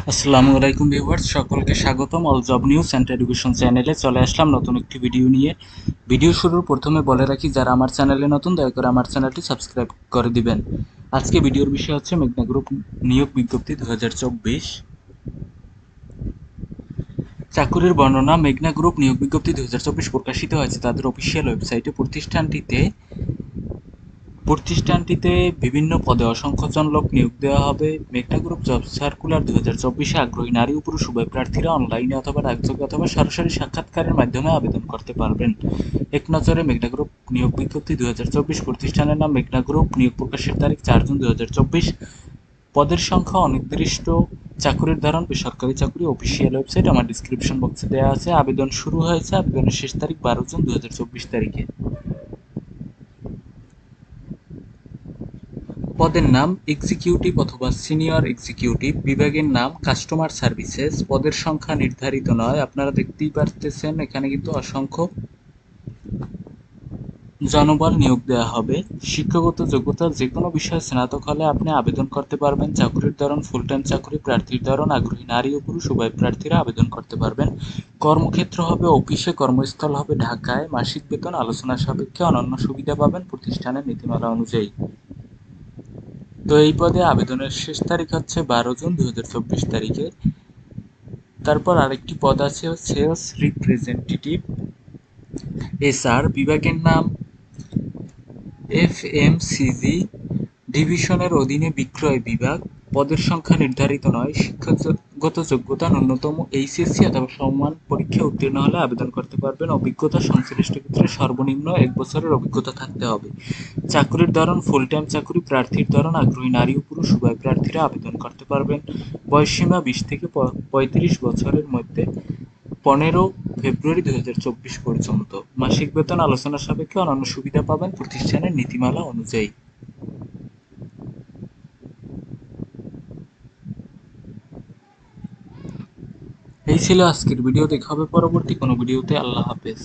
আসসালামু আলাইকুম ভিউয়ার্স, সকলকে স্বাগতম all job news and education চ্যানেলে। চলে আসলাম নতুন একটি ভিডিও নিয়ে। ভিডিও শুরুর প্রথমে বলে রাখি, যারা আমার চ্যানেলে নতুন দয়া করে আমার চ্যানেলটি সাবস্ক্রাইব করে দিবেন। আজকে ভিডিওর বিষয় হচ্ছে মেঘনা গ্রুপ নিয়োগ বিজ্ঞপ্তি 2024 চাকুরির বর্ণনা। মেঘনা গ্রুপ নিয়োগ বিজ্ঞপ্তি 2024 প্রকাশিত হয়েছে তাদের অফিসিয়াল ওয়েবসাইটে। প্রতিষ্ঠানটিতে বিভিন্ন পদে অসংখ্য জন লোক নিয়োগ দেওয়া হবে। মেঘনা গ্রুপ জব সার্কুলার 2024-এ আগ্রহী নারী ও পুরুষ উভয় প্রার্থীরা অনলাইনে অথবা ডাকযোগে অথবা সরাসরি সাক্ষাৎকারের মাধ্যমে আবেদন করতে পারবেন। এক নজরে মেঘনা গ্রুপ নিয়োগ বিজ্ঞপ্তি 2024। প্রতিষ্ঠানের নাম মেঘনা গ্রুপ। নিয়োগ প্রকাশের তারিখ 4 জুন 2024। পদের সংখ্যা অনির্দিষ্ট। চাকুরির ধরন বেসরকারি চাকুরি। অফিসিয়াল ওয়েবসাইট আমার ডিসক্রিপশন বক্সে দেওয়া আছে। আবেদন শুরু হয়েছে, আবেদনের শেষ তারিখ 12 জুন 2024 তারিখে। পদের নাম এক্সিকিউটিভ অথবা সিনিয়র এক্সিকিউটিভ। বিভাগের নাম কাস্টমার সার্ভিসেস। পদের সংখ্যা নির্ধারিত নয়। আপনারা দেখতেই পারতেছেন এখানে কিন্তু অসংখ্য জনবল নিয়োগ দেওয়া হবে। শিক্ষাগত যোগ্যতা যে কোনো বিষয়ে স্নাতক হলে আপনি আবেদন করতে পারবেন। চাকরির ধরন ফুল টাইম চাকরি। প্রার্থীর ধরন আগ্রহী নারী ও পুরুষ উভয় প্রার্থীরা আবেদন করতে পারবেন। কর্মক্ষেত্র হবে অফিসে, কর্মস্থল হবে ঢাকায়। মাসিক বেতন আলোচনা সাপেক্ষে, অন্যান্য সুবিধা পাবেন প্রতিষ্ঠানের নীতিমালা অনুযায়ী। তো এই পদে আবেদনের শেষ তারিখ হচ্ছে 12 জুন 2024 তারিখে। তারপর আরেকটি পদ আছে সেলস রিপ্রেজেন্টেটিভ এসআর। বিভাগের নাম এফএমসিজি। ডিভিশনের অধীনে বিক্রয় বিভাগ। পদের সংখ্যা নির্ধারিত নয়। শিক্ষাগত যোগ্যতা ন্যূনতম এইচএসসি অথবা সমমান পরীক্ষায় উত্তীর্ণ হলে আবেদন করতে পারবেন। অভিজ্ঞতা সংশ্লিষ্ট ক্ষেত্রে সর্বনিম্ন 1 বছরের অভিজ্ঞতা থাকতে হবে। চাকরির ধরন ফুল টাইম চাকরি। প্রার্থীর ধরন আগ্রহী নারী ও পুরুষ উভয় প্রার্থীরা আবেদন করতে পারবেন। বয়সসীমা 20 থেকে 35 বছরের মধ্যে। 15 ফেব্রুয়ারি 2024 পর্যন্ত। মাসিক বেতন আলোচনা সাপেক্ষে, অন্যান্য সুবিধা পাবেন প্রতিষ্ঠানের নীতিমালা অনুযায়ী। এই ছিল আজকের ভিডিও। দেখা হবে পরবর্তী কোনো ভিডিওতে। আল্লাহ হাফেজ।